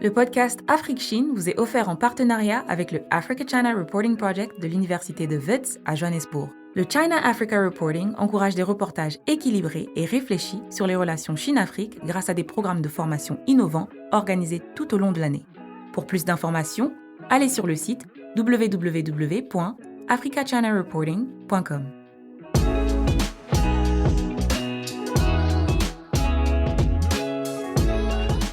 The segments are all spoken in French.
Le podcast Afrique-Chine vous est offert en partenariat avec le Africa-China Reporting Project de l'Université de Wits à Johannesburg. Le China-Africa Reporting encourage des reportages équilibrés et réfléchis sur les relations Chine-Afrique grâce à des programmes de formation innovants organisés tout au long de l'année. Pour plus d'informations, allez sur le site www.africachinareporting.com.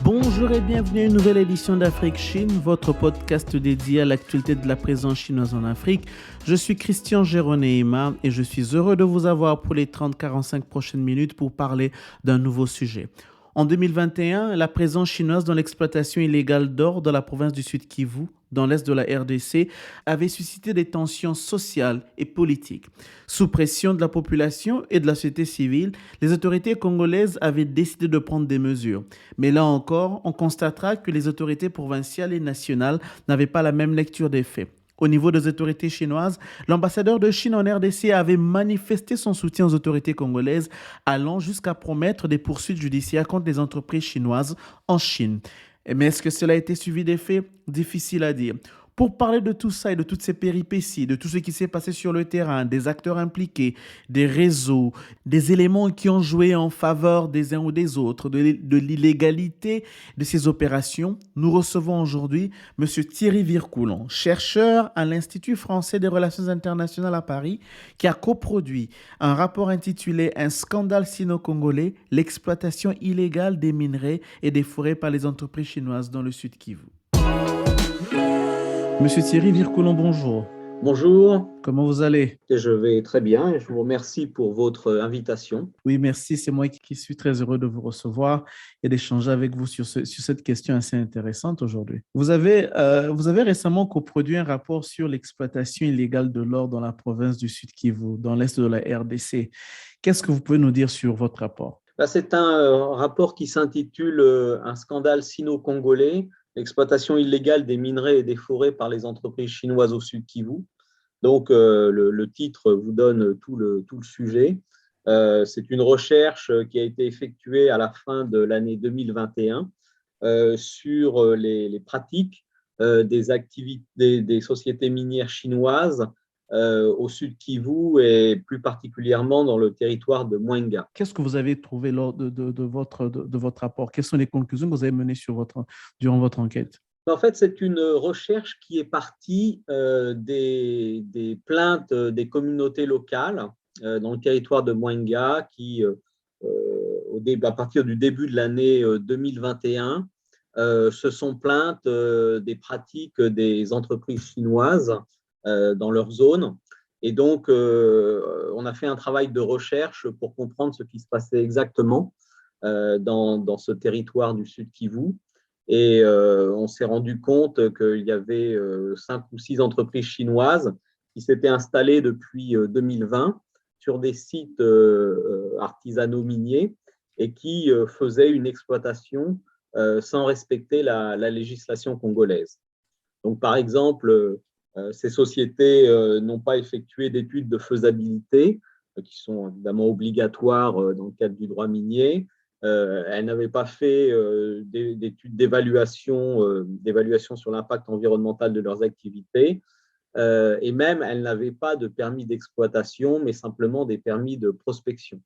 Bonjour et bienvenue à une nouvelle édition d'Afrique-Chine, votre podcast dédié à l'actualité de la présence chinoise en Afrique. Je suis Christian Géronéima et je suis heureux de vous avoir pour les 30-45 prochaines minutes pour parler d'un nouveau sujet. En 2021, la présence chinoise dans l'exploitation illégale d'or dans la province du Sud Kivu, dans l'est de la RDC, avait suscité des tensions sociales et politiques. Sous pression de la population et de la société civile, les autorités congolaises avaient décidé de prendre des mesures. Mais là encore, on constatera que les autorités provinciales et nationales n'avaient pas la même lecture des faits. Au niveau des autorités chinoises, l'ambassadeur de Chine en RDC avait manifesté son soutien aux autorités congolaises, allant jusqu'à promettre des poursuites judiciaires contre les entreprises chinoises en Chine. Mais est-ce que cela a été suivi des faits? Difficile à dire. Pour parler de tout ça et de toutes ces péripéties, de tout ce qui s'est passé sur le terrain, des acteurs impliqués, des réseaux, des éléments qui ont joué en faveur des uns ou des autres, de l'illégalité de ces opérations, nous recevons aujourd'hui M. Thierry Vircoulon, chercheur à l'Institut français des relations internationales à Paris, qui a coproduit un rapport intitulé « Un scandale sino-congolais, l'exploitation illégale des minerais et des forêts par les entreprises chinoises dans le Sud Kivu ». Monsieur Thierry Vircoulon, bonjour. Bonjour. Comment vous allez? Je vais très bien et je vous remercie pour votre invitation. Oui, merci. C'est moi qui suis très heureux de vous recevoir et d'échanger avec vous sur cette question assez intéressante aujourd'hui. Vous avez récemment coproduit un rapport sur l'exploitation illégale de l'or dans la province du Sud Kivu, dans l'est de la RDC. Qu'est-ce que vous pouvez nous dire sur votre rapport? C'est un rapport qui s'intitule « Un scandale sino-congolais, l'exploitation illégale des minerais et des forêts par les entreprises chinoises au Sud Kivu ». Donc, le titre vous donne tout le sujet. C'est une recherche qui a été effectuée à la fin de l'année 2021 sur les pratiques des sociétés minières chinoises au Sud Kivu et plus particulièrement dans le territoire de Mwenga. Qu'est-ce que vous avez trouvé lors de votre rapport? Quelles sont les conclusions que vous avez menées durant votre enquête? En fait, c'est une recherche qui est partie des plaintes des communautés locales dans le territoire de Mwenga qui, à partir du début de l'année 2021, se sont plaintes des pratiques des entreprises chinoises dans leur zone. Et donc, on a fait un travail de recherche pour comprendre ce qui se passait exactement dans ce territoire du Sud Kivu. Et on s'est rendu compte qu'il y avait 5 ou 6 entreprises chinoises qui s'étaient installées depuis 2020 sur des sites artisanaux miniers et qui faisaient une exploitation sans respecter la législation congolaise. Donc, par exemple, ces sociétés n'ont pas effectué d'études de faisabilité, qui sont évidemment obligatoires dans le cadre du droit minier. Elles n'avaient pas fait d'études d'évaluation sur l'impact environnemental de leurs activités. Et même, elles n'avaient pas de permis d'exploitation, mais simplement des permis de prospection.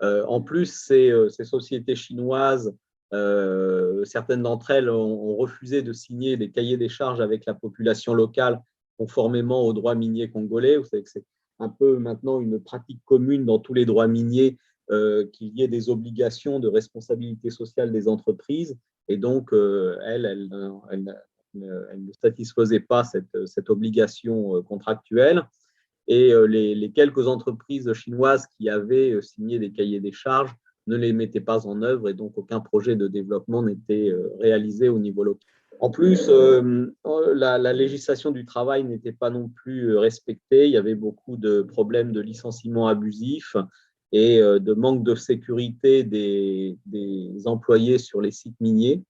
En plus, ces sociétés chinoises, certaines d'entre elles ont refusé de signer des cahiers des charges avec la population locale conformément aux droits miniers congolais. Vous savez que c'est un peu maintenant une pratique commune dans tous les droits miniers qu'il y ait des obligations de responsabilité sociale des entreprises. Et donc, elles ne satisfaisaient pas cette obligation contractuelle. Et les quelques entreprises chinoises qui avaient signé des cahiers des charges ne les mettaient pas en œuvre et donc aucun projet de développement n'était réalisé au niveau local. En plus, la législation du travail n'était pas non plus respectée. Il y avait beaucoup de problèmes de licenciement abusif et de manque de sécurité des employés sur les sites miniers.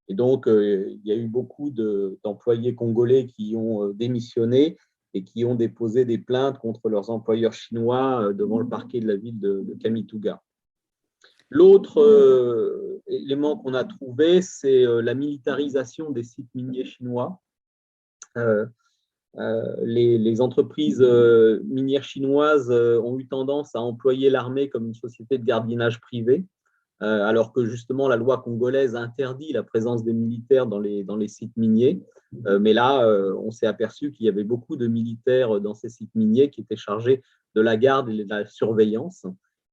Et donc, il y a eu beaucoup d'employés congolais qui ont démissionné et qui ont déposé des plaintes contre leurs employeurs chinois devant le parquet de la ville de Kamituga. L'autre élément qu'on a trouvé, c'est la militarisation des sites miniers chinois. Les entreprises minières chinoises ont eu tendance à employer l'armée comme une société de gardiennage privé, alors que justement la loi congolaise interdit la présence des militaires dans les sites miniers. Mais là, on s'est aperçu qu'il y avait beaucoup de militaires dans ces sites miniers qui étaient chargés de la garde et de la surveillance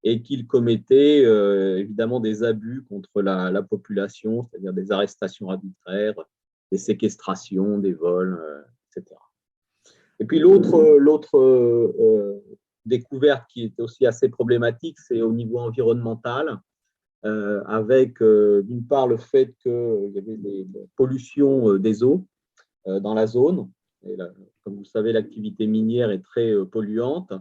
et qu'ils commettaient évidemment des abus contre la population, c'est-à-dire des arrestations arbitraires, des séquestrations, des vols, etc. Et puis l'autre découverte qui est aussi assez problématique, c'est au niveau environnemental, avec d'une part le fait qu'il y avait des pollutions des eaux dans la zone. Et là, comme vous le savez, l'activité minière est très polluante.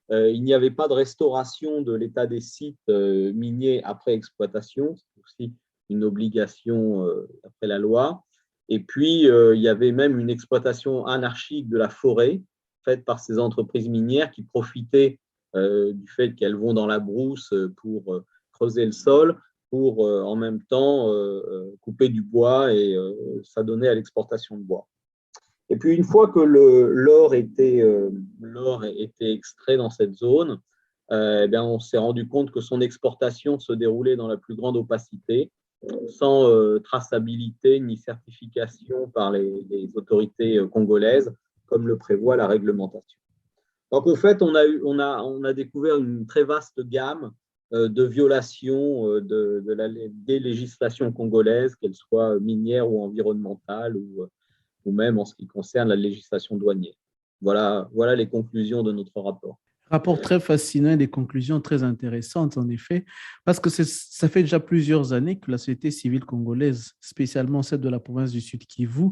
Il n'y avait pas de restauration de l'état des sites miniers après exploitation, c'est aussi une obligation après la loi. Et puis, il y avait même une exploitation anarchique de la forêt faite par ces entreprises minières qui profitaient du fait qu'elles vont dans la brousse pour creuser le sol, pour en même temps couper du bois et s'adonner à l'exportation de bois. Et puis, une fois que l'or était extrait dans cette zone, eh bien, on s'est rendu compte que son exportation se déroulait dans la plus grande opacité, sans traçabilité ni certification par les autorités congolaises, comme le prévoit la réglementation. Donc, au fait, on a découvert une très vaste gamme de violations des législations congolaises, qu'elles soient minières ou environnementales, ou même en ce qui concerne la législation douanière. Voilà les conclusions de notre rapport. Rapport très fascinant et des conclusions très intéressantes, en effet, parce que ça fait déjà plusieurs années que la société civile congolaise, spécialement celle de la province du Sud Kivu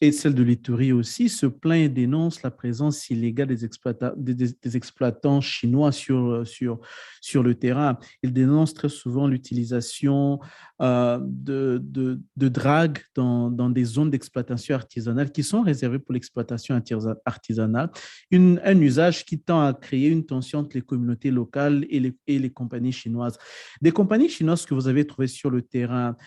et celle de l'Ituri aussi, se plaint et dénonce la présence illégale des exploitants chinois sur le terrain. Ils dénoncent très souvent l'utilisation de drague dans des zones d'exploitation artisanale qui sont réservées pour l'exploitation artisanale, un usage qui tend à créer une tension entre les communautés locales et les compagnies chinoises. Des compagnies chinoises que vous avez trouvées sur le terrain,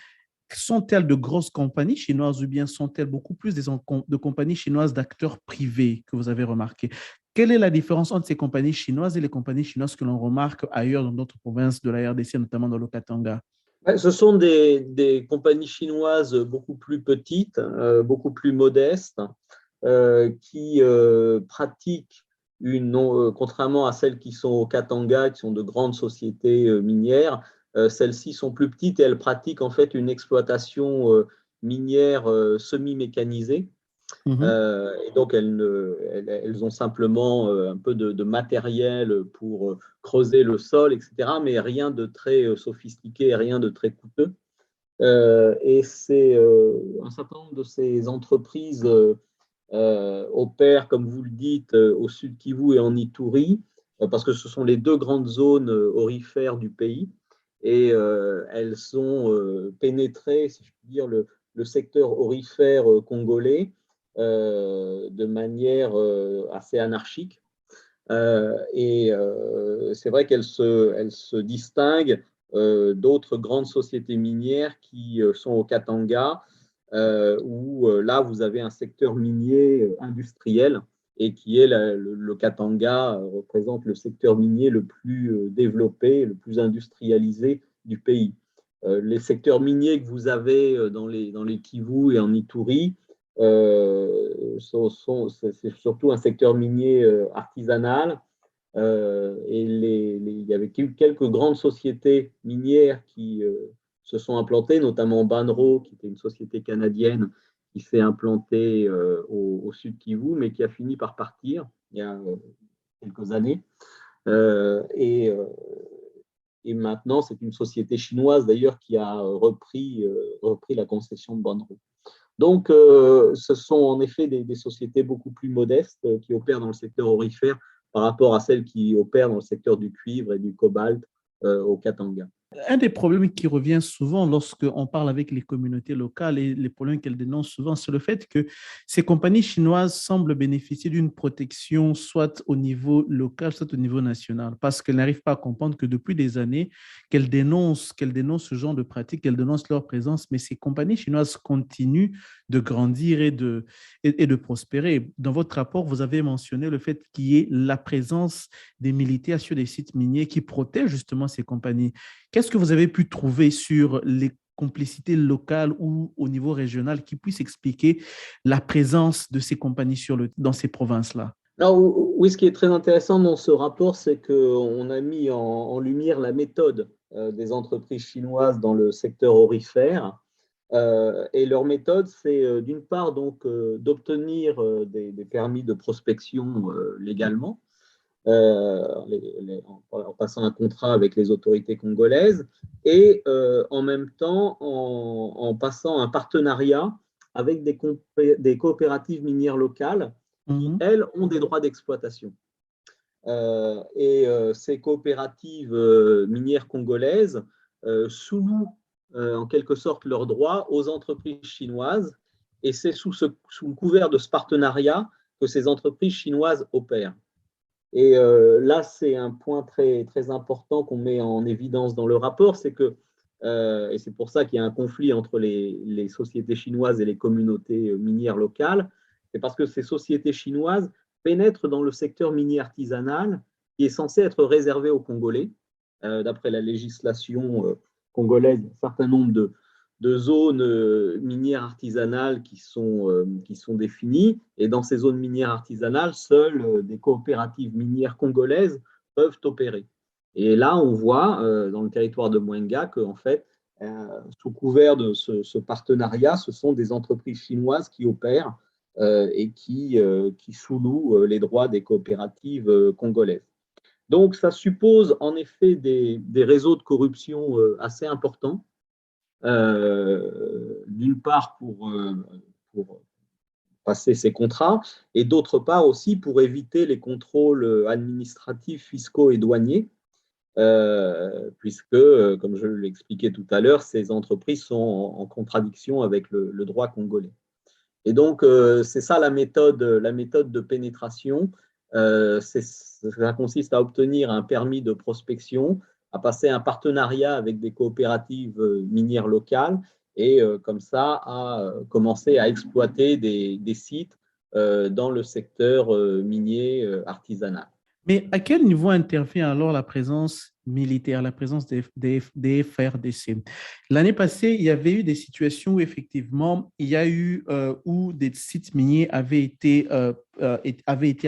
sont-elles de grosses compagnies chinoises ou bien sont-elles beaucoup plus de compagnies chinoises d'acteurs privés que vous avez remarqué? Quelle est la différence entre ces compagnies chinoises et les compagnies chinoises que l'on remarque ailleurs dans d'autres provinces de la RDC, notamment dans le Katanga? Ce sont des compagnies chinoises beaucoup plus petites, beaucoup plus modestes, qui pratiquent contrairement à celles qui sont au Katanga, qui sont de grandes sociétés minières, celles-ci sont plus petites et elles pratiquent en fait une exploitation minière semi-mécanisée. Et donc, elles ont simplement un peu de matériel pour creuser le sol, etc., mais rien de très sophistiqué, rien de très coûteux. Et c'est un certain nombre de ces entreprises opèrent, comme vous le dites, au Sud Kivu et en Ituri, parce que ce sont les deux grandes zones aurifères du pays. Et elles ont pénétré, si je puis dire, le secteur aurifère congolais de manière assez anarchique. Et c'est vrai qu'elles se distinguent d'autres grandes sociétés minières qui sont au Katanga, où là, vous avez un secteur minier industriel et qui est le Katanga représente le secteur minier le plus développé, le plus industrialisé du pays. Les secteurs miniers que vous avez dans les Kivu et en Ituri, c'est surtout un secteur minier artisanal. Et il y avait quelques grandes sociétés minières qui se sont implantées, notamment Banro, qui était une société canadienne qui s'est implantée au Sud Kivu, mais qui a fini par partir il y a quelques années. Et maintenant, c'est une société chinoise d'ailleurs qui a repris la concession de Banro. Donc, ce sont en effet des sociétés beaucoup plus modestes qui opèrent dans le secteur aurifère par rapport à celles qui opèrent dans le secteur du cuivre et du cobalt au Katanga. Un des problèmes qui revient souvent lorsqu'on parle avec les communautés locales et les problèmes qu'elles dénoncent souvent, c'est le fait que ces compagnies chinoises semblent bénéficier d'une protection soit au niveau local, soit au niveau national, parce qu'elles n'arrivent pas à comprendre que depuis des années, qu'elles dénoncent ce genre de pratiques, qu'elles dénoncent leur présence, mais ces compagnies chinoises continuent de grandir et de prospérer. Dans votre rapport, vous avez mentionné le fait qu'il y ait la présence des militaires sur des sites miniers qui protègent justement ces compagnies. Qu'est-ce que vous avez pu trouver sur les complicités locales ou au niveau régional qui puissent expliquer la présence de ces compagnies dans ces provinces-là? Alors, oui, ce qui est très intéressant dans ce rapport, c'est qu'on a mis en lumière la méthode des entreprises chinoises dans le secteur aurifère. Et leur méthode, c'est d'une part donc d'obtenir des permis de prospection légalement, en passant un contrat avec les autorités congolaises, et en même temps en passant un partenariat avec des coopératives minières locales qui, Mhm. elles, ont des droits d'exploitation. Ces coopératives minières congolaises sous-louent en quelque sorte leurs droits aux entreprises chinoises, et c'est sous le couvert de ce partenariat que ces entreprises chinoises opèrent. Et là, c'est un point très, très important qu'on met en évidence dans le rapport, c'est que, et c'est pour ça qu'il y a un conflit entre les sociétés chinoises et les communautés minières locales, c'est parce que ces sociétés chinoises pénètrent dans le secteur minier artisanal qui est censé être réservé aux Congolais. D'après la législation congolaise, un certain nombre de zones minières artisanales qui sont définies. Et dans ces zones minières artisanales, seules des coopératives minières congolaises peuvent opérer. Et là, on voit dans le territoire de Mwenga qu'en fait, sous couvert de ce partenariat, ce sont des entreprises chinoises qui opèrent et qui sous-louent les droits des coopératives congolaises. Donc, ça suppose en effet des réseaux de corruption assez importants, d'une part pour passer ces contrats, et d'autre part aussi pour éviter les contrôles administratifs, fiscaux et douaniers, puisque, comme je l'expliquais tout à l'heure, ces entreprises sont en contradiction avec le droit congolais. Et donc, c'est ça la méthode de pénétration. Ça consiste à obtenir un permis de prospection, à passer un partenariat avec des coopératives minières locales et comme ça à commencer à exploiter des sites dans le secteur minier artisanal. Mais à quel niveau intervient alors la présence militaire, la présence des FRDC? L'année passée, il y avait eu des situations où effectivement, il y a eu où des sites miniers avaient été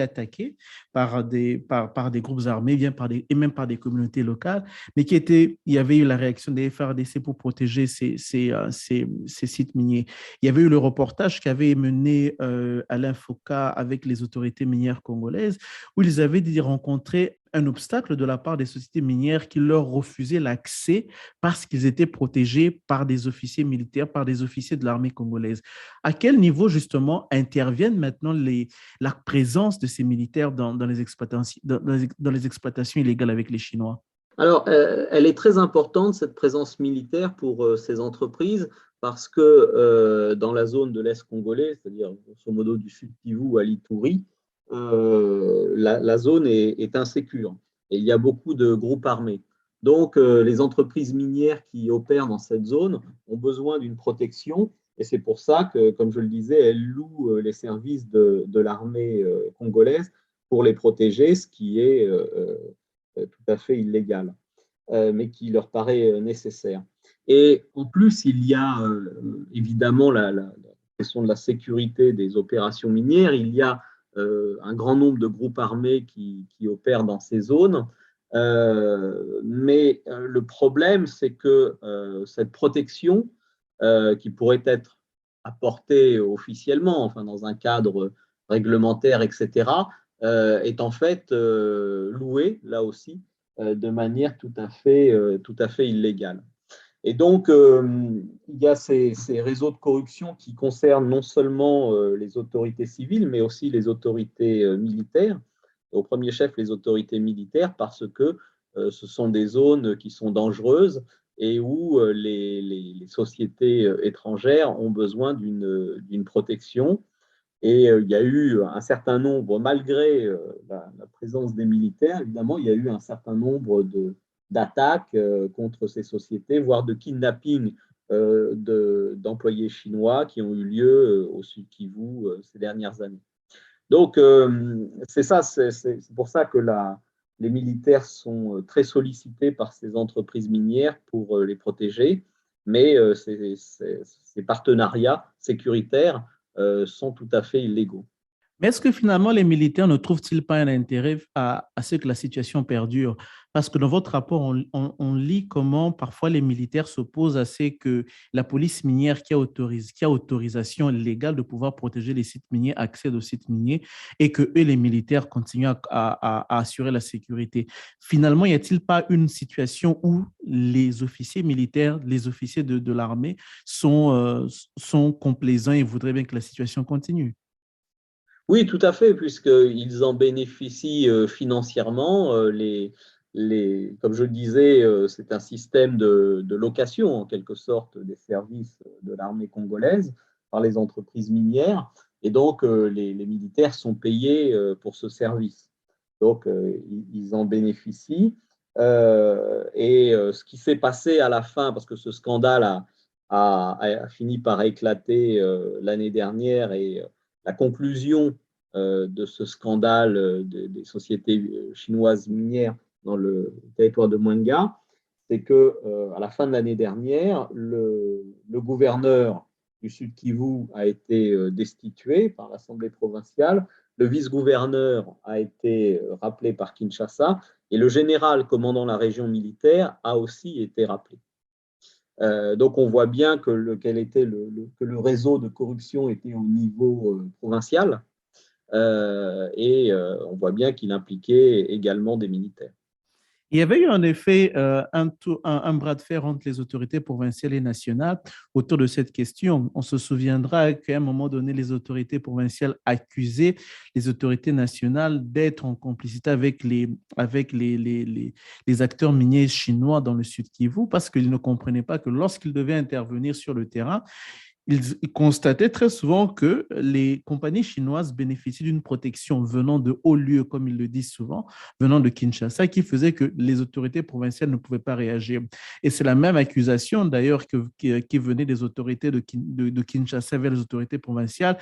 attaqués par des groupes armés, bien et même par des communautés locales, mais il y avait eu la réaction des FRDC pour protéger ces sites miniers. Il y avait eu le reportage qu'avait mené Alain Foucault avec les autorités minières congolaises, où ils avaient dit rencontrer un obstacle de la part des sociétés minières qui leur refusaient l'accès parce qu'ils étaient protégés par des officiers militaires, par des officiers de l'armée congolaise. À quel niveau, justement, interviennent maintenant la présence de ces militaires dans les exploitations illégales avec les Chinois? Alors, elle est très importante, cette présence militaire pour ces entreprises, parce que dans la zone de l'Est congolais, c'est-à-dire grosso modo du sud Kivu à l'Ituri, la zone est insécure et il y a beaucoup de groupes armés. Donc, les entreprises minières qui opèrent dans cette zone ont besoin d'une protection et c'est pour ça que, comme je le disais, elles louent les services de l'armée congolaise pour les protéger, ce qui est tout à fait illégal, mais qui leur paraît nécessaire. Et en plus, il y a évidemment la question de la sécurité des opérations minières. Il y a un grand nombre de groupes armés qui opèrent dans ces zones. Mais le problème, c'est que cette protection qui pourrait être apportée officiellement, enfin dans un cadre réglementaire, etc., est en fait louée, là aussi, de manière tout à fait illégale. Et donc, il y a ces réseaux de corruption qui concernent non seulement les autorités civiles, mais aussi les autorités militaires. Au premier chef, les autorités militaires, parce que ce sont des zones qui sont dangereuses et où les sociétés étrangères ont besoin d'une protection. Et il y a eu un certain nombre, malgré la présence des militaires, évidemment, il y a eu un certain nombre d'attaques contre ces sociétés, voire de kidnapping d'employés chinois qui ont eu lieu au Sud Kivu ces dernières années. Donc, c'est ça, c'est pour ça que les militaires sont très sollicités par ces entreprises minières pour les protéger, mais ces partenariats sécuritaires sont tout à fait illégaux. Mais est-ce que finalement les militaires ne trouvent-ils pas un intérêt à ce que la situation perdure? Parce que dans votre rapport, on lit comment parfois les militaires s'opposent à ce que la police minière qui a autorisation légale de pouvoir protéger les sites miniers accède aux sites miniers et que eux, les militaires, continuent à assurer la sécurité. Finalement, y a-t-il pas une situation où les officiers militaires, les officiers de l'armée sont complaisants et voudraient bien que la situation continue? Oui, tout à fait, puisqu'ils en bénéficient financièrement. Comme je le disais, c'est un système de location, en quelque sorte, des services de l'armée congolaise par les entreprises minières. Et donc, les militaires sont payés pour ce service. Donc, ils en bénéficient. Ce qui s'est passé à la fin, parce que ce scandale a fini par éclater l'année dernière et la conclusion de ce scandale des sociétés chinoises minières dans le territoire de Mwenga, c'est qu'à la fin de l'année dernière, le gouverneur du Sud Kivu a été destitué par l'Assemblée provinciale, le vice-gouverneur a été rappelé par Kinshasa et le général commandant la région militaire a aussi été rappelé. Donc, on voit bien que le réseau de corruption était au niveau provincial on voit bien qu'il impliquait également des militaires. Il y avait eu en effet un bras de fer entre les autorités provinciales et nationales autour de cette question. On se souviendra qu'à un moment donné, les autorités provinciales accusaient les autorités nationales d'être en complicité avec les acteurs miniers chinois dans le Sud Kivu parce qu'ils ne comprenaient pas que lorsqu'ils devaient intervenir sur le terrain, ils constataient très souvent que les compagnies chinoises bénéficiaient d'une protection venant de hauts lieux, comme ils le disent souvent, venant de Kinshasa, qui faisait que les autorités provinciales ne pouvaient pas réagir. Et c'est la même accusation, d'ailleurs, qui venait des autorités de Kinshasa vers les autorités provinciales,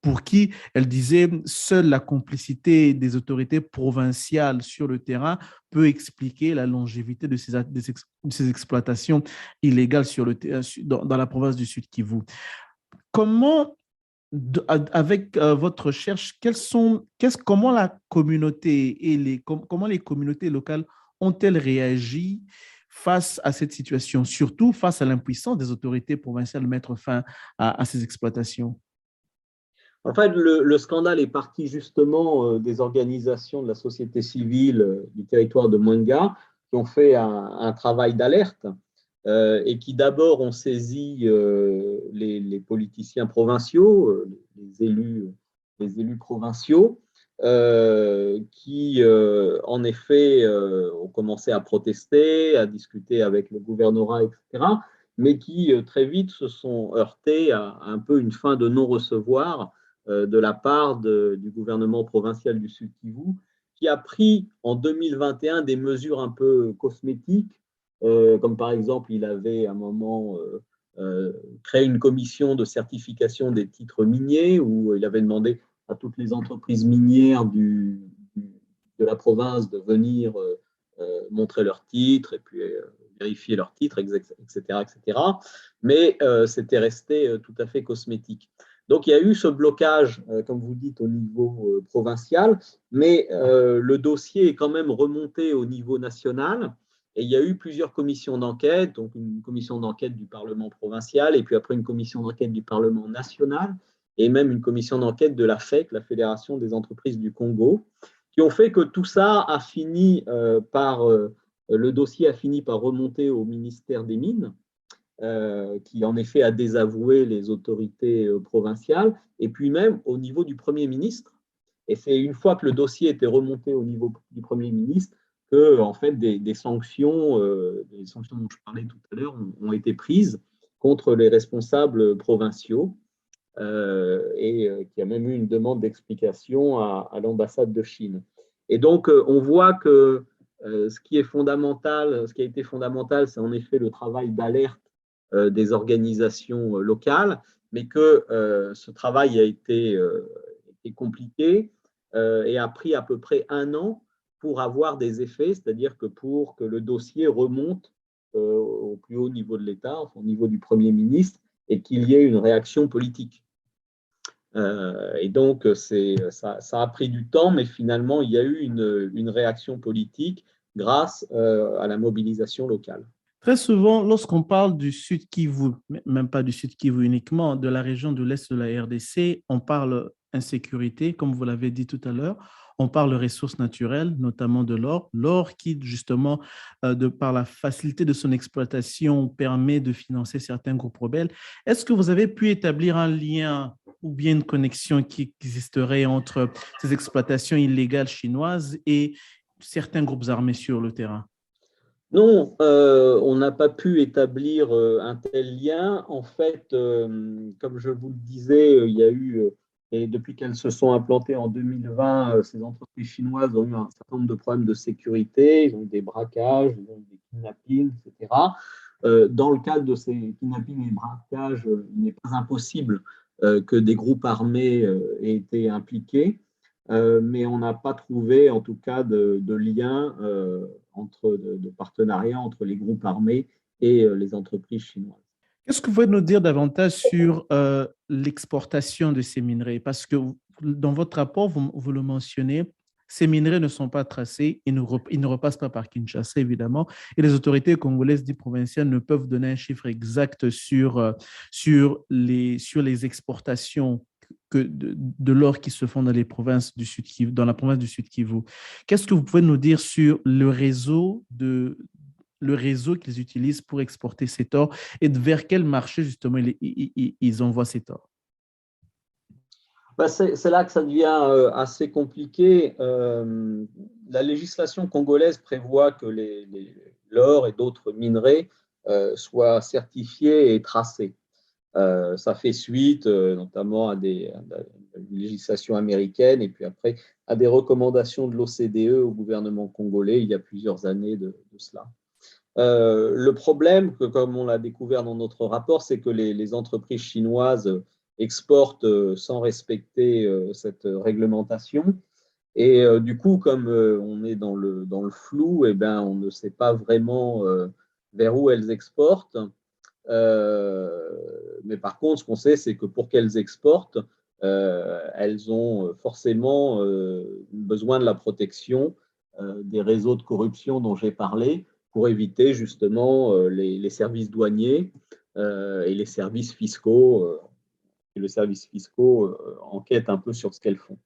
pour qui elles disaient seule la complicité des autorités provinciales sur le terrain peut expliquer la longévité de ces exploitations illégales dans la province du Sud Kivu. Comment, avec votre recherche, comment la communauté comment les communautés locales ont-elles réagi face à cette situation, surtout face à l'impuissance des autorités provinciales de mettre fin à ces exploitations? En fait, le scandale est parti justement des organisations de la société civile du territoire de Mwenga qui ont fait un travail d'alerte et qui d'abord ont saisi les politiciens provinciaux, les élus provinciaux, qui en effet ont commencé à protester, à discuter avec le gouvernorat, etc., mais qui très vite se sont heurtés à un peu une fin de non-recevoir de la part du gouvernement provincial du Sud Kivu, qui a pris en 2021 des mesures un peu cosmétiques, comme par exemple, il avait à un moment créé une commission de certification des titres miniers, où il avait demandé à toutes les entreprises minières de la province de venir montrer leurs titres et puis vérifier leurs titres, etc., etc. Mais c'était resté tout à fait cosmétique. Donc, il y a eu ce blocage, comme vous dites, au niveau provincial, mais le dossier est quand même remonté au niveau national et il y a eu plusieurs commissions d'enquête, donc une commission d'enquête du Parlement provincial et puis après une commission d'enquête du Parlement national et même une commission d'enquête de la FEC, la Fédération des entreprises du Congo, qui ont fait que tout ça a fini le dossier a fini par remonter au ministère des Mines, qui en effet a désavoué les autorités provinciales, et puis même au niveau du Premier ministre. Et c'est une fois que le dossier était remonté au niveau du Premier ministre que en fait, des sanctions dont je parlais tout à l'heure ont été prises contre les responsables provinciaux et qu'il y a même eu une demande d'explication à l'ambassade de Chine. Et donc, on voit que ce qui a été fondamental, c'est en effet le travail d'alerte des organisations locales, mais que ce travail a été compliqué et a pris à peu près 1 an pour avoir des effets, c'est-à-dire que pour que le dossier remonte au plus haut niveau de l'État, au niveau du Premier ministre, et qu'il y ait une réaction politique. Et donc, ça a pris du temps, mais finalement, il y a eu une réaction politique grâce à la mobilisation locale. Très souvent, lorsqu'on parle du Sud Kivu, même pas du Sud Kivu uniquement, de la région de l'Est de la RDC, on parle insécurité, comme vous l'avez dit tout à l'heure. On parle ressources naturelles, notamment de l'or. L'or qui, justement, par la facilité de son exploitation, permet de financer certains groupes rebelles. Est-ce que vous avez pu établir un lien ou bien une connexion qui existerait entre ces exploitations illégales chinoises et certains groupes armés sur le terrain? Non, on n'a pas pu établir un tel lien. En fait, comme je vous le disais, il y a eu, et depuis qu'elles se sont implantées en 2020, ces entreprises chinoises ont eu un certain nombre de problèmes de sécurité, ils ont eu des braquages, ils ont eu des kidnappings, etc. Dans le cadre de ces kidnappings et braquages, il n'est pas impossible que des groupes armés aient été impliqués. Mais on n'a pas trouvé, en tout cas, de lien de partenariat entre les groupes armés et les entreprises chinoises. Qu'est-ce que vous pouvez nous dire davantage sur l'exportation de ces minerais? Parce que dans votre rapport, vous le mentionnez, ces minerais ne sont pas tracés, ils ne repassent pas par Kinshasa, évidemment, et les autorités congolaises dites provinciales ne peuvent donner un chiffre exact sur les exportations de l'or qui se font dans les provinces du Sud Kivu, dans la province du Sud Kivu. Qu'est-ce que vous pouvez nous dire sur le réseau qu'ils utilisent pour exporter cet or et vers quel marché justement ils envoient cet or? C'est là que ça devient assez compliqué. La législation congolaise prévoit que l'or et d'autres minerais soient certifiés et tracés. Ça fait suite notamment à une législation américaine et puis après à des recommandations de l'OCDE au gouvernement congolais il y a plusieurs années de cela. Le problème, comme on l'a découvert dans notre rapport, c'est que les entreprises chinoises exportent sans respecter cette réglementation. Et du coup, comme on est dans le flou, eh ben, on ne sait pas vraiment vers où elles exportent. Mais par contre, ce qu'on sait, c'est que pour qu'elles exportent, elles ont forcément besoin de la protection des réseaux de corruption dont j'ai parlé pour éviter justement les services douaniers et les services fiscaux. Et les services fiscaux enquêtent un peu sur ce qu'elles font.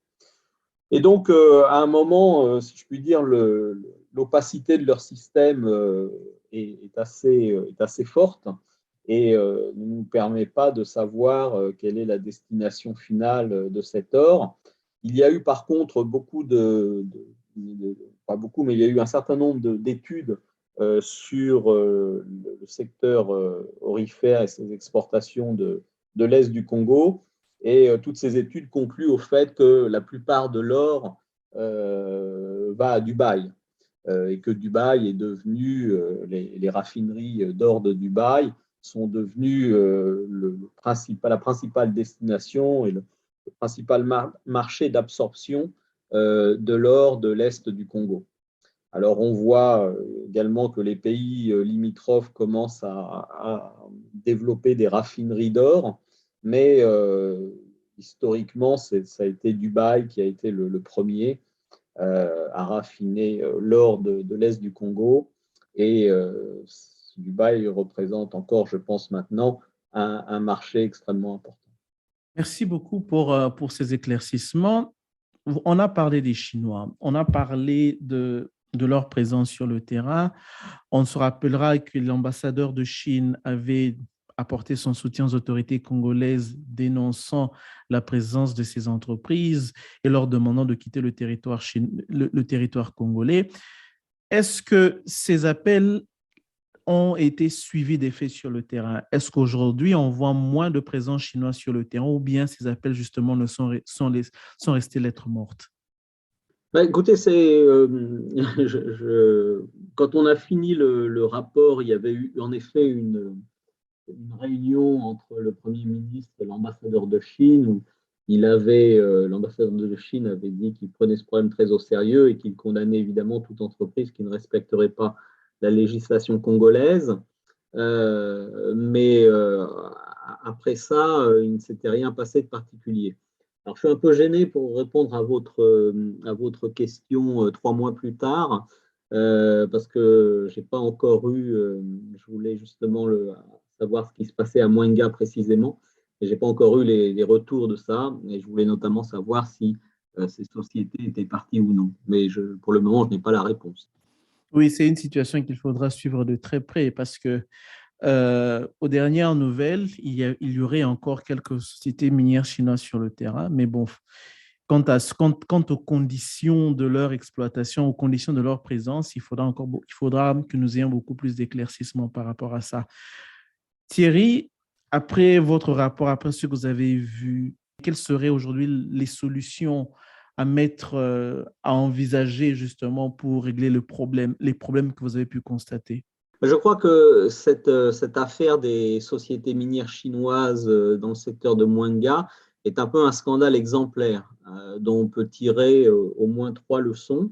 Et donc, à un moment, si je puis dire, l'opacité de leur système est assez forte et ne nous permet pas de savoir quelle est la destination finale de cet or. Il y a eu par contre pas beaucoup, mais il y a eu un certain nombre d'études sur le secteur aurifère et ses exportations de l'Est du Congo. Et toutes ces études concluent au fait que la plupart de l'or va à Dubaï et que Dubaï est devenu, les raffineries d'or de Dubaï sont devenues la principale destination et le principal marché d'absorption de l'or de l'Est du Congo. Alors, on voit également que les pays limitrophes commencent à développer des raffineries d'or, mais historiquement, ça a été Dubaï qui a été le premier à raffiner l'or de l'Est du Congo. Et Dubaï représente encore, je pense maintenant, un marché extrêmement important. Merci beaucoup pour ces éclaircissements. On a parlé des Chinois, on a parlé de leur présence sur le terrain. On se rappellera que l'ambassadeur de Chine avait apporté son soutien aux autorités congolaises dénonçant la présence de ces entreprises et leur demandant de quitter le territoire congolais. Est-ce que ces appels ont été suivis d'effets sur le terrain? Est-ce qu'aujourd'hui, on voit moins de présence chinoise sur le terrain ou bien ces appels, justement, ne sont restés lettres mortes? Écoutez, quand on a fini le rapport, il y avait eu en effet une réunion entre le Premier ministre et l'ambassadeur de Chine où l'ambassadeur de Chine avait dit qu'il prenait ce problème très au sérieux et qu'il condamnait évidemment toute entreprise qui ne respecterait pas la législation congolaise. Mais après ça, il ne s'était rien passé de particulier. Alors, je suis un peu gêné pour répondre à votre question 3 mois plus tard, parce que j'ai pas encore je voulais justement savoir ce qui se passait à Mwenga précisément, et j'ai pas encore eu les retours de ça, et je voulais notamment savoir si ces sociétés étaient parties ou non. Mais pour le moment, je n'ai pas la réponse. Oui, c'est une situation qu'il faudra suivre de très près parce que aux dernières nouvelles, il y aurait encore quelques sociétés minières chinoises sur le terrain, mais bon, quant aux conditions de leur exploitation, aux conditions de leur présence, il faudra que nous ayons beaucoup plus d'éclaircissements par rapport à ça. Thierry, après votre rapport, après ce que vous avez vu, quelles seraient aujourd'hui les solutions à à envisager justement pour régler les problèmes que vous avez pu constater? Je crois que cette affaire des sociétés minières chinoises dans le secteur de Mwenga est un peu un scandale exemplaire dont on peut tirer au moins 3 leçons.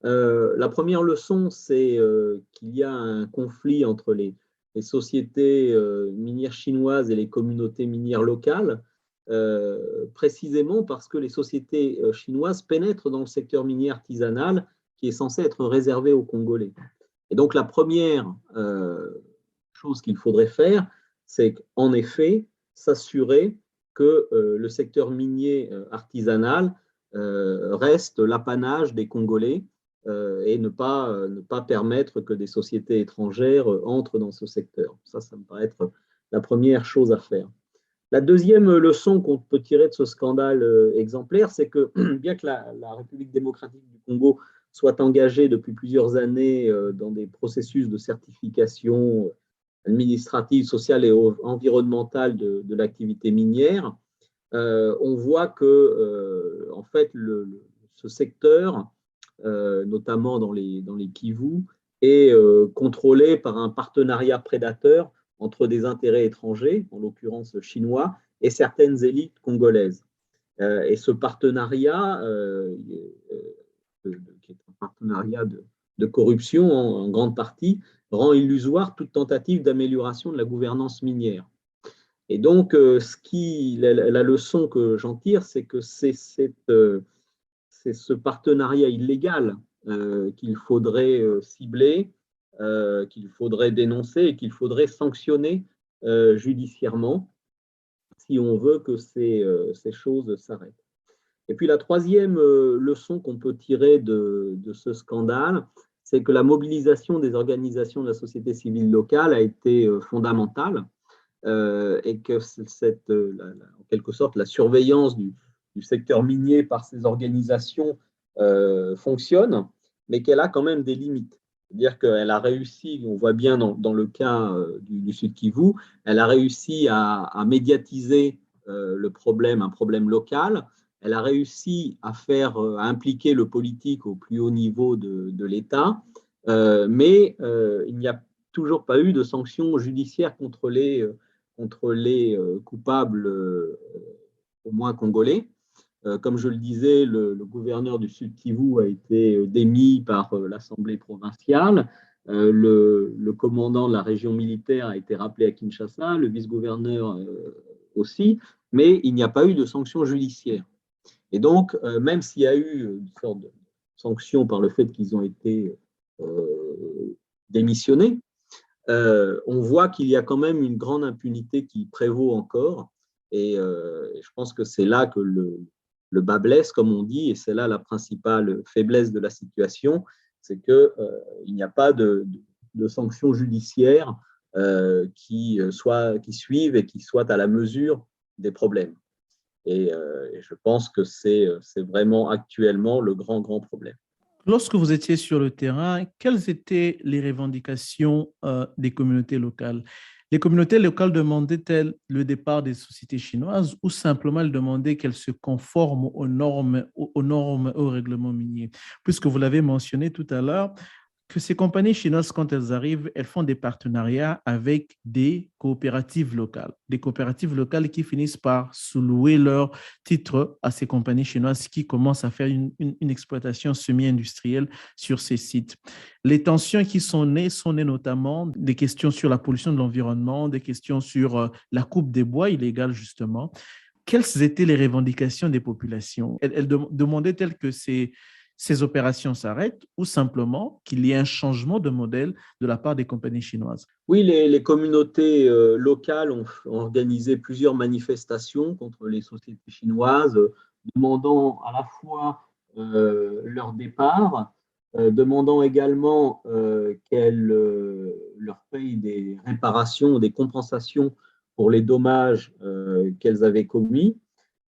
La première leçon, c'est qu'il y a un conflit entre les sociétés minières chinoises et les communautés minières locales, précisément parce que les sociétés chinoises pénètrent dans le secteur minier artisanal qui est censé être réservé aux Congolais. Et donc, la première chose qu'il faudrait faire, c'est qu'en effet, s'assurer que le secteur minier artisanal reste l'apanage des Congolais et ne pas permettre que des sociétés étrangères entrent dans ce secteur. Ça me paraît être la première chose à faire. La deuxième leçon qu'on peut tirer de ce scandale exemplaire, c'est que bien que la République démocratique du Congo soit engagée depuis plusieurs années dans des processus de certification administrative, sociale et environnementale de l'activité minière, on voit que en fait, ce secteur, notamment dans les Kivu, est contrôlé par un partenariat prédateur entre des intérêts étrangers, en l'occurrence chinois, et certaines élites congolaises. Et ce partenariat, qui est un partenariat de corruption en grande partie, rend illusoire toute tentative d'amélioration de la gouvernance minière. Et donc, la leçon que j'en tire, c'est que c'est ce partenariat illégal qu'il faudrait cibler, qu'il faudrait dénoncer et qu'il faudrait sanctionner judiciairement si on veut que ces choses s'arrêtent. Et puis la troisième leçon qu'on peut tirer de ce scandale, c'est que la mobilisation des organisations de la société civile locale a été fondamentale et que en quelque sorte la surveillance du secteur minier par ces organisations fonctionne, mais qu'elle a quand même des limites. C'est-à-dire qu'elle a réussi, on voit bien dans le cas du Sud Kivu, elle a réussi à médiatiser un problème local. Elle a réussi à impliquer le politique au plus haut niveau de l'État, mais il n'y a toujours pas eu de sanctions judiciaires contre les coupables, au moins congolais. Comme je le disais, le gouverneur du Sud Kivu a été démis par l'Assemblée provinciale. Le commandant de la région militaire a été rappelé à Kinshasa, le vice-gouverneur aussi, mais il n'y a pas eu de sanctions judiciaires. Et donc, même s'il y a eu une sorte de sanction par le fait qu'ils ont été démissionnés, on voit qu'il y a quand même une grande impunité qui prévaut encore. Et je pense que c'est là que le bas blesse, comme on dit, et c'est là la principale faiblesse de la situation, c'est qu'il n'y a pas de sanctions judiciaires qui suivent et qui soient à la mesure des problèmes. Et je pense que c'est vraiment actuellement le grand problème. Lorsque vous étiez sur le terrain, quelles étaient les revendications des communautés locales? Les communautés locales demandaient-elles le départ des sociétés chinoises ou simplement elles demandaient qu'elles se conforment aux normes, aux règlements miniers? Puisque vous l'avez mentionné tout à l'heure, que ces compagnies chinoises, quand elles arrivent, elles font des partenariats avec des coopératives locales qui finissent par sous-louer leurs titres à ces compagnies chinoises qui commencent à faire une exploitation semi-industrielle sur ces sites. Les tensions qui sont nées notamment des questions sur la pollution de l'environnement, des questions sur la coupe des bois illégale, justement. Quelles étaient les revendications des populations? Elles demandaient-elles que ces opérations s'arrêtent ou simplement qu'il y ait un changement de modèle de la part des compagnies chinoises? Oui, les communautés locales ont organisé plusieurs manifestations contre les sociétés chinoises, demandant à la fois leur départ, demandant également qu'elles leur payent des réparations, des compensations pour les dommages qu'elles avaient commis,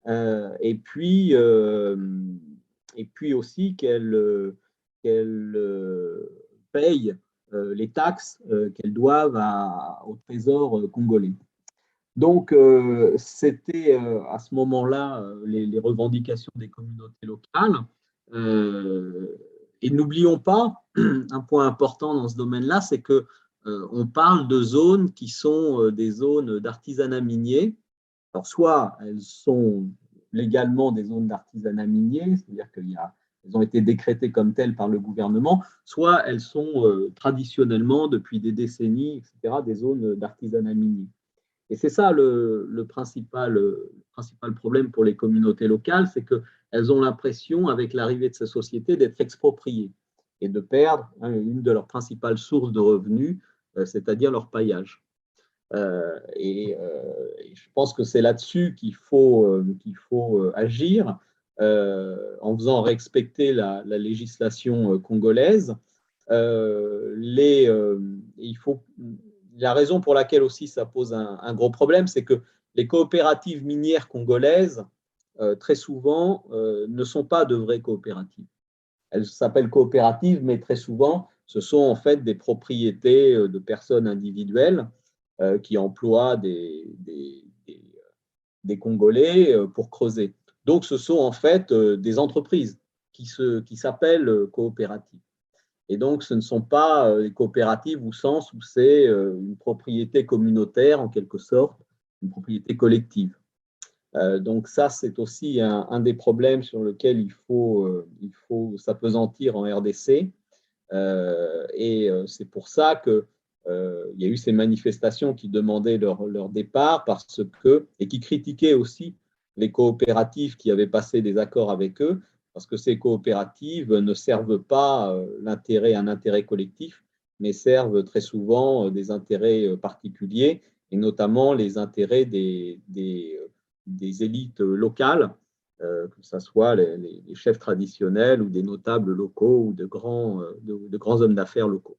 et puis aussi qu'elles payent les taxes qu'elles doivent au trésor congolais. Donc, c'était à ce moment-là les revendications des communautés locales. Et n'oublions pas, un point important dans ce domaine-là, c'est que on parle de zones qui sont des zones d'artisanat minier. Alors, soit elles sont légalement des zones d'artisanat minier, c'est-à-dire qu'elles ont été décrétées comme telles par le gouvernement, soit elles sont traditionnellement, depuis des décennies, etc., des zones d'artisanat minier. Et c'est ça le principal problème pour les communautés locales, c'est qu'elles ont l'impression, avec l'arrivée de ces sociétés, d'être expropriées et de perdre une de leurs principales sources de revenus, c'est-à-dire leur paillage. Et je pense que c'est là-dessus qu'il faut agir en faisant respecter la législation congolaise. Il faut, la raison pour laquelle aussi ça pose un gros problème, c'est que les coopératives minières congolaises, très souvent, ne sont pas de vraies coopératives. Elles s'appellent coopératives, mais très souvent, ce sont en fait des propriétés de personnes individuelles qui emploient des Congolais pour creuser. Donc, ce sont en fait des entreprises qui s'appellent coopératives. Et donc, ce ne sont pas des coopératives au sens où c'est une propriété communautaire, en quelque sorte, une propriété collective. Donc ça, c'est aussi un des problèmes sur lequel il faut s'appesantir en RDC. Et c'est pour ça qu'il y a eu ces manifestations qui demandaient leur départ et qui critiquaient aussi les coopératives qui avaient passé des accords avec eux, parce que ces coopératives ne servent pas un intérêt collectif, mais servent très souvent des intérêts particuliers, et notamment les intérêts des élites locales, que ce soit les chefs traditionnels ou des notables locaux ou de grands hommes d'affaires locaux.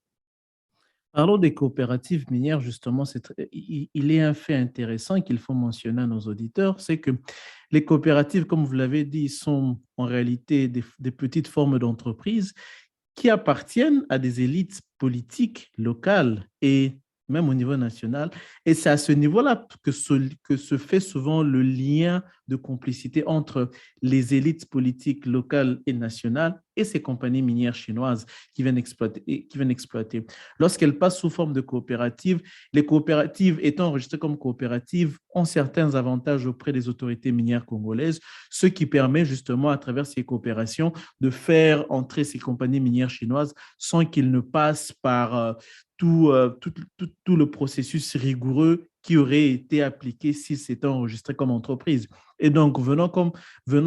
Parlons des coopératives minières, justement, il est un fait intéressant qu'il faut mentionner à nos auditeurs, c'est que les coopératives, comme vous l'avez dit, sont en réalité des petites formes d'entreprises qui appartiennent à des élites politiques locales et même au niveau national. Et c'est à ce niveau-là que se fait souvent le lien de complicité entre les élites politiques locales et nationales et ces compagnies minières chinoises qui viennent exploiter. Lorsqu'elles passent sous forme de coopératives, les coopératives étant enregistrées comme coopératives ont certains avantages auprès des autorités minières congolaises, ce qui permet justement à travers ces coopérations de faire entrer ces compagnies minières chinoises sans qu'ils ne passent par tout le processus rigoureux qui aurait été appliqué si c'était enregistré comme entreprise. Et donc, venant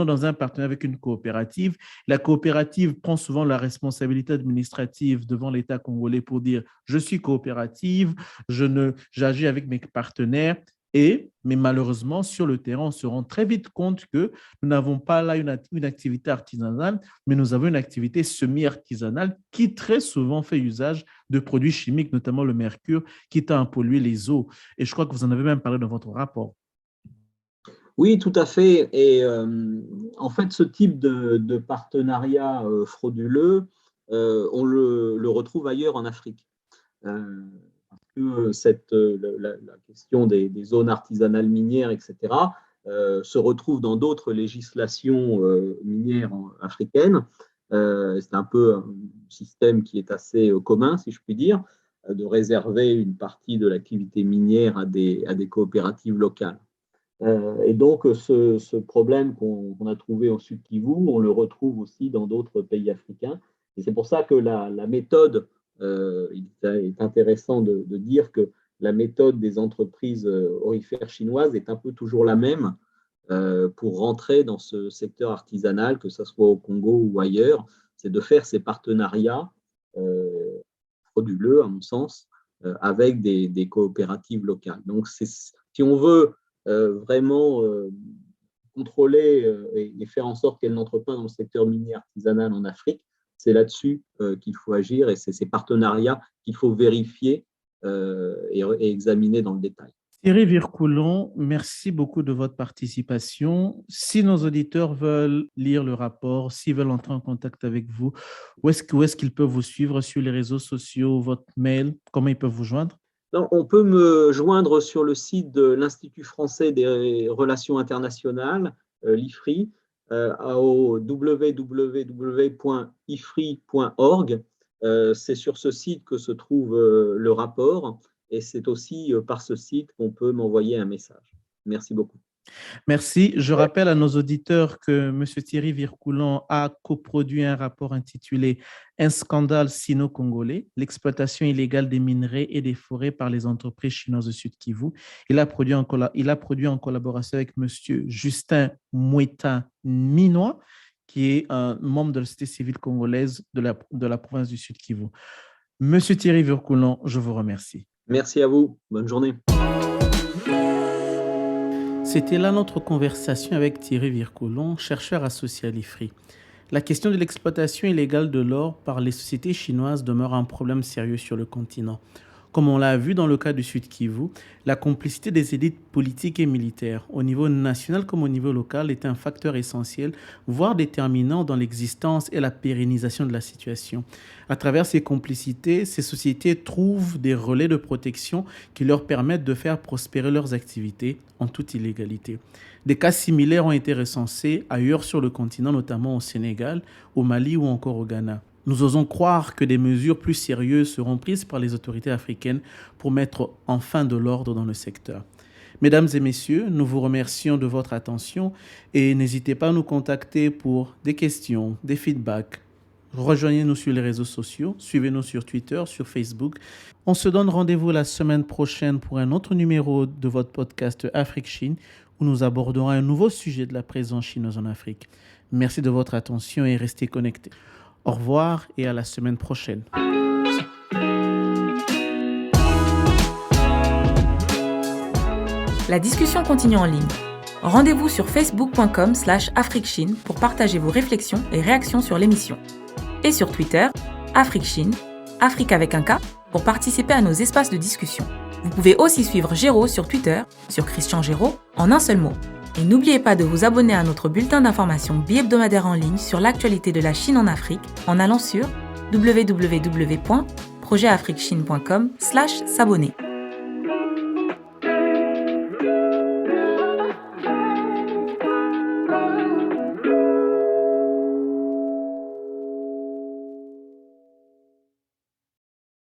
dans un partenariat avec une coopérative, la coopérative prend souvent la responsabilité administrative devant l'État congolais pour dire « je suis coopérative, j'agis avec mes partenaires ». Mais malheureusement, sur le terrain, on se rend très vite compte que nous n'avons pas là une activité artisanale, mais nous avons une activité semi-artisanale qui très souvent fait usage de produits chimiques, notamment le mercure, qui tend à polluer les eaux. Et je crois que vous en avez même parlé dans votre rapport. Oui, tout à fait. Et en fait, ce type de partenariat frauduleux on le retrouve ailleurs en Afrique. Parce que la question des zones artisanales minières, etc., se retrouve dans d'autres législations minières africaines. C'est un peu un système qui est assez commun, si je puis dire, de réserver une partie de l'activité minière à des coopératives locales. Et donc, ce problème qu'on a trouvé au Sud Kivu, on le retrouve aussi dans d'autres pays africains. Et c'est pour ça que la méthode, il est intéressant de dire que la méthode des entreprises aurifères chinoises est un peu toujours la même pour rentrer dans ce secteur artisanal, que ce soit au Congo ou ailleurs, c'est de faire ces partenariats frauduleux, à mon sens, avec des coopératives locales. Donc, si on veut vraiment contrôler et faire en sorte qu'elles n'entrent pas dans le secteur minier artisanal en Afrique, c'est là-dessus qu'il faut agir et c'est ces partenariats qu'il faut vérifier et examiner dans le détail. Thierry Vircoulon, merci beaucoup de votre participation. Si nos auditeurs veulent lire le rapport, s'ils veulent entrer en contact avec vous, où est-ce qu'ils peuvent vous suivre sur les réseaux sociaux, votre mail, comment ils peuvent vous joindre? Non, on peut me joindre sur le site de l'Institut français des relations internationales, l'IFRI, au www.ifri.org. C'est sur ce site que se trouve le rapport et c'est aussi par ce site qu'on peut m'envoyer un message. Merci beaucoup. Merci. Je rappelle à nos auditeurs que M. Thierry Vircoulon a coproduit un rapport intitulé « Un scandale sino-congolais, l'exploitation illégale des minerais et des forêts par les entreprises chinoises du Sud Kivu ». Il a produit en collaboration avec M. Justin Moueta Minois, qui est un membre de la société civile congolaise de la province du Sud Kivu. M. Thierry Vircoulon, je vous remercie. Merci à vous. Bonne journée. C'était là notre conversation avec Thierry Vircoulon, chercheur associé à l'IFRI. La question de l'exploitation illégale de l'or par les sociétés chinoises demeure un problème sérieux sur le continent. Comme on l'a vu dans le cas du Sud Kivu, la complicité des élites politiques et militaires, au niveau national comme au niveau local, est un facteur essentiel, voire déterminant dans l'existence et la pérennisation de la situation. À travers ces complicités, ces sociétés trouvent des relais de protection qui leur permettent de faire prospérer leurs activités en toute illégalité. Des cas similaires ont été recensés ailleurs sur le continent, notamment au Sénégal, au Mali ou encore au Ghana. Nous osons croire que des mesures plus sérieuses seront prises par les autorités africaines pour mettre enfin de l'ordre dans le secteur. Mesdames et messieurs, nous vous remercions de votre attention et n'hésitez pas à nous contacter pour des questions, des feedbacks. Rejoignez-nous sur les réseaux sociaux, suivez-nous sur Twitter, sur Facebook. On se donne rendez-vous la semaine prochaine pour un autre numéro de votre podcast Afrique-Chine où nous aborderons un nouveau sujet de la présence chinoise en Afrique. Merci de votre attention et restez connectés. Au revoir et à la semaine prochaine. La discussion continue en ligne. Rendez-vous sur facebook.com/AfriqueChine pour partager vos réflexions et réactions sur l'émission. Et sur Twitter, AfriqueChine, Afrique avec un K, pour participer à nos espaces de discussion. Vous pouvez aussi suivre Géraud sur Twitter, sur Christian Géraud, en un seul mot. Et n'oubliez pas de vous abonner à notre bulletin d'information bi-hebdomadaire en ligne sur l'actualité de la Chine en Afrique en allant sur www.projetafriquechine.com/s'abonner.